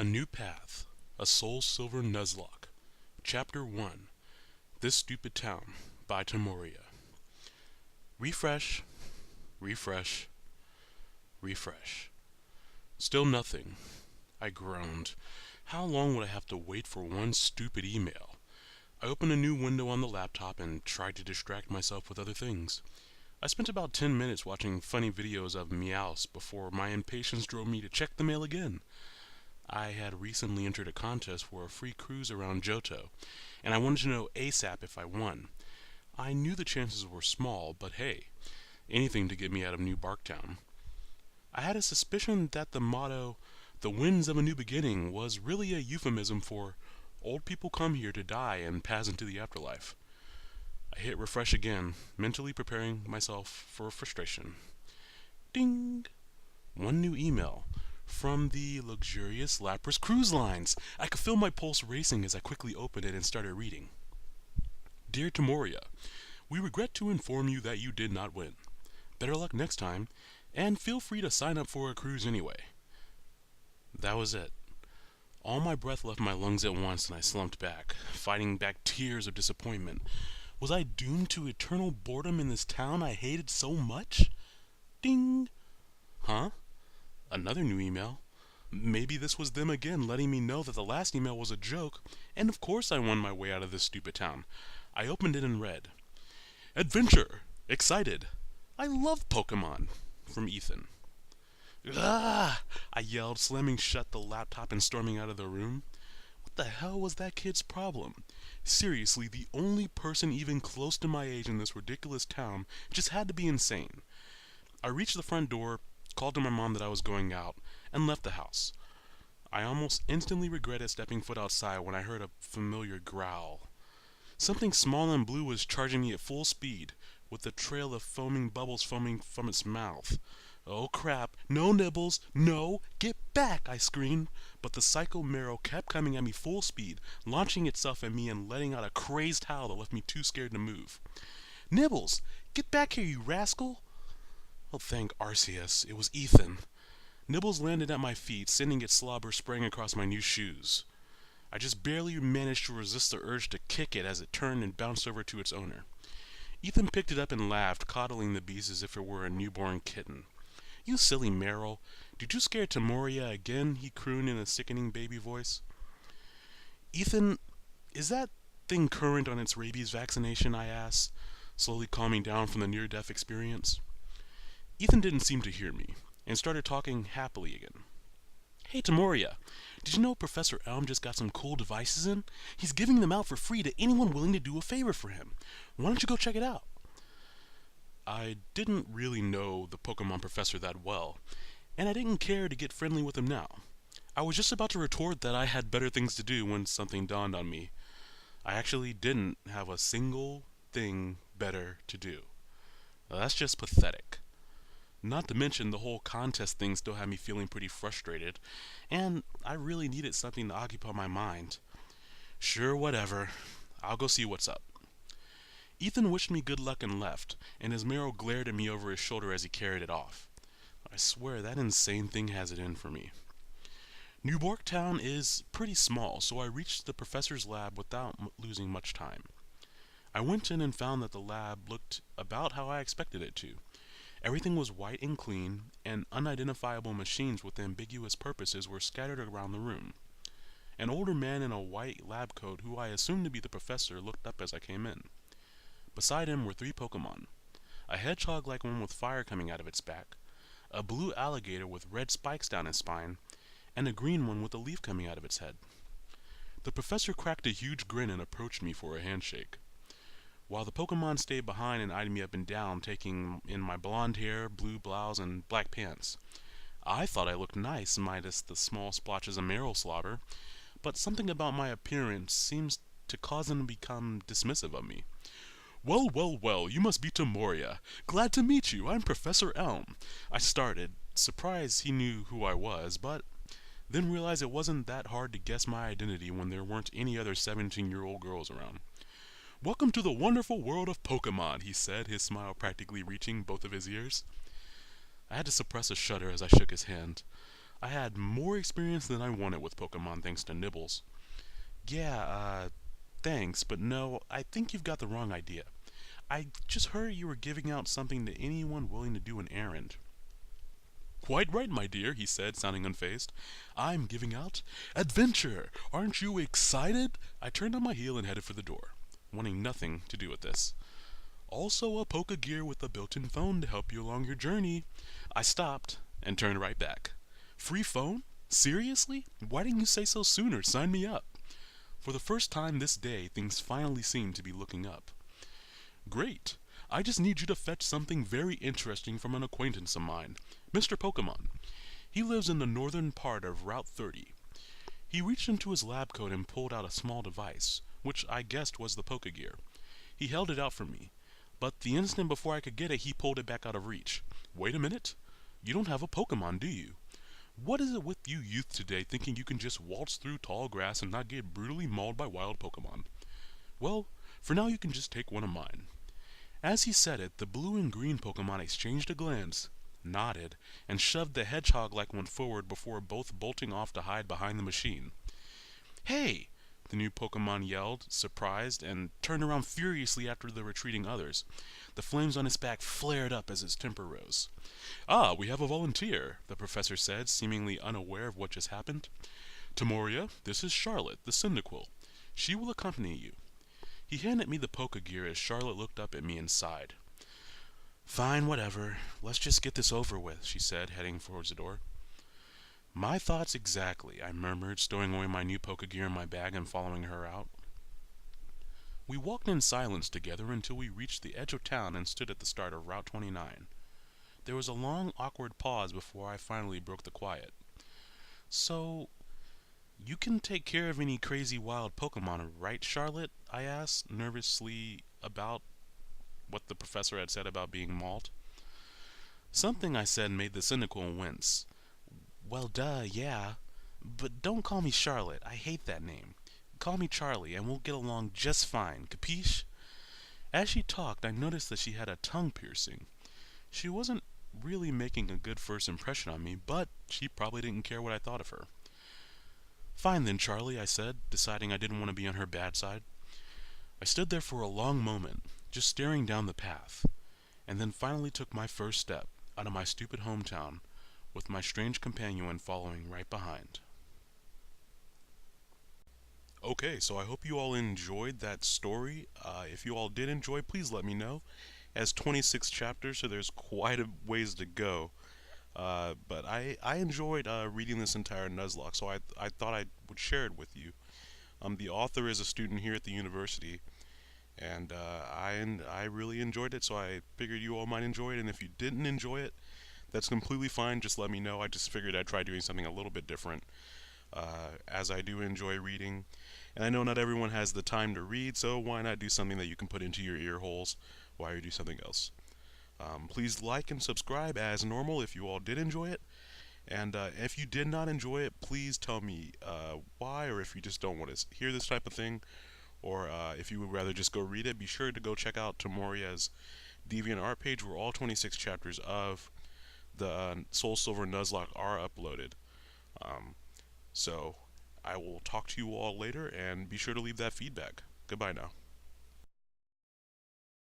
A New Path, A Soul Silver Nuzlocke, Chapter 1, This Stupid Town, by Temoria. Refresh, refresh, refresh. Still nothing. I groaned. How long would I have to wait for one stupid email? I opened a new window on the laptop and tried to distract myself with other things. I spent about 10 minutes watching funny videos of meows before my impatience drove me to check the mail again. I had recently entered a contest for a free cruise around Johto, and I wanted to know ASAP if I won. I knew the chances were small, but hey, anything to get me out of New Barktown. I had a suspicion that the motto, "The Winds of a New Beginning," was really a euphemism for old people come here to die and pass into the afterlife. I hit refresh again, mentally preparing myself for frustration. Ding! One new email. From the luxurious Lapras Cruise Lines. I could feel my pulse racing as I quickly opened it and started reading. Dear Temoria, we regret to inform you that you did not win. Better luck next time, and feel free to sign up for a cruise anyway. That was it. All my breath left my lungs at once and I slumped back, fighting back tears of disappointment. Was I doomed to eternal boredom in this town I hated so much? Ding! Huh? Another new email. Maybe this was them again letting me know that the last email was a joke, and of course I won my way out of this stupid town. I opened it and read, Adventure! Excited! I love Pokemon! From Ethan. Ah! I yelled, slamming shut the laptop and storming out of the room. What the hell was that kid's problem? Seriously, the only person even close to my age in this ridiculous town just had to be insane. I reached the front door, called to my mom that I was going out, and left the house. I almost instantly regretted stepping foot outside when I heard a familiar growl. Something small and blue was charging me at full speed, with a trail of foaming bubbles foaming from its mouth. Oh crap, no Nibbles, no, get back, I screamed, but the Psycho Marrow kept coming at me full speed, launching itself at me and letting out a crazed howl that left me too scared to move. Nibbles, get back here, you rascal! Oh, thank Arceus, it was Ethan. Nibbles landed at my feet, sending its slobber spraying across my new shoes. I just barely managed to resist the urge to kick it as it turned and bounced over to its owner. Ethan picked it up and laughed, coddling the beast as if it were a newborn kitten. You silly Meryl, did you scare Temoria again? He crooned in a sickening baby voice. Ethan, is that thing current on its rabies vaccination? I asked, slowly calming down from the near-death experience. Ethan didn't seem to hear me, and started talking happily again. Hey Temoria, did you know Professor Elm just got some cool devices in? He's giving them out for free to anyone willing to do a favor for him. Why don't you go check it out? I didn't really know the Pokemon Professor that well, and I didn't care to get friendly with him now. I was just about to retort that I had better things to do when something dawned on me. I actually didn't have a single thing better to do. Now, that's just pathetic. Not to mention the whole contest thing still had me feeling pretty frustrated, and I really needed something to occupy my mind. Sure, whatever. I'll go see what's up. Ethan wished me good luck and left, and his Marrow glared at me over his shoulder as he carried it off. I swear that insane thing has it in for me. New Barktown is pretty small, so I reached the professor's lab without losing much time. I went in and found that the lab looked about how I expected it to. Everything was white and clean, and unidentifiable machines with ambiguous purposes were scattered around the room. An older man in a white lab coat, who I assumed to be the professor, looked up as I came in. Beside him were 3 Pokemon. A hedgehog-like one with fire coming out of its back, a blue alligator with red spikes down its spine, and a green one with a leaf coming out of its head. The professor cracked a huge grin and approached me for a handshake, while the Pokemon stayed behind and eyed me up and down, taking in my blonde hair, blue blouse, and black pants. I thought I looked nice, minus the small splotches of marrow slobber, but something about my appearance seems to cause them to become dismissive of me. Well, well, well, you must be Temoria. Glad to meet you. I'm Professor Elm. I started, surprised he knew who I was, but then realized it wasn't that hard to guess my identity when there weren't any other 17-year-old girls around. Welcome to the wonderful world of Pokemon, he said, his smile practically reaching both of his ears. I had to suppress a shudder as I shook his hand. I had more experience than I wanted with Pokemon thanks to Nibbles. Yeah, thanks, but no, I think you've got the wrong idea. I just heard you were giving out something to anyone willing to do an errand. Quite right, my dear, he said, sounding unfazed. I'm giving out adventure. Aren't you excited? I turned on my heel and headed for the door, wanting nothing to do with this. Also a Pokegear with a built-in phone to help you along your journey. I stopped and turned right back. Free phone? Seriously? Why didn't you say so sooner? Sign me up. For the first time this day, things finally seemed to be looking up. Great. I just need you to fetch something very interesting from an acquaintance of mine, Mr. Pokemon. He lives in the northern part of Route 30. He reached into his lab coat and pulled out a small device, which I guessed was the Pokegear. He held it out for me, but the instant before I could get it, he pulled it back out of reach. Wait a minute. You don't have a Pokemon, do you? What is it with you youth today thinking you can just waltz through tall grass and not get brutally mauled by wild Pokemon? Well, for now you can just take one of mine. As he said it, the blue and green Pokemon exchanged a glance, nodded, and shoved the hedgehog-like one forward before both bolting off to hide behind the machine. Hey! The new Pokemon yelled, surprised, and turned around furiously after the retreating others. The flames on his back flared up as his temper rose. Ah, we have a volunteer, the professor said, seemingly unaware of what just happened. Timoria, this is Charlotte, the Cyndaquil. She will accompany you. He handed me the Pokegear as Charlotte looked up at me and sighed. Fine, whatever. Let's just get this over with, she said, heading towards the door. My thoughts exactly, I murmured, stowing away my new Pokegear in my bag and following her out. We walked in silence together until we reached the edge of town and stood at the start of Route 29. There was a long, awkward pause before I finally broke the quiet. So, you can take care of any crazy wild Pokemon, right, Charlotte? I asked, nervously about what the professor had said about being mauled. Something I said made the Cyndaquil wince. Well, duh, yeah. But don't call me Charlotte. I hate that name. Call me Charlie, and we'll get along just fine. Capiche? As she talked, I noticed that she had a tongue piercing. She wasn't really making a good first impression on me, but she probably didn't care what I thought of her. Fine then, Charlie, I said, deciding I didn't want to be on her bad side. I stood there for a long moment, just staring down the path, and then finally took my first step out of my stupid hometown, with my strange companion following right behind. Okay, so I hope you all enjoyed that story. If you all did enjoy, please let me know. It has 26 chapters, so there's quite a ways to go. But I enjoyed reading this entire Nuzlocke, so I thought I would share it with you. The author is a student here at the university, and I really enjoyed it, so I figured you all might enjoy it. And if you didn't enjoy it, that's completely fine. Just let me know. I just figured I'd try doing something a little bit different, as I do enjoy reading. And I know not everyone has the time to read, so why not do something that you can put into your ear holes while you do something else? Please like and subscribe as normal if you all did enjoy it. And if you did not enjoy it, please tell me why, or if you just don't want to hear this type of thing, or if you would rather just go read it, be sure to go check out Timoria's DeviantArt page where all 26 chapters of the Soul Silver Nuzlocke are uploaded. So I will talk to you all later, and be sure to leave that feedback. Goodbye now.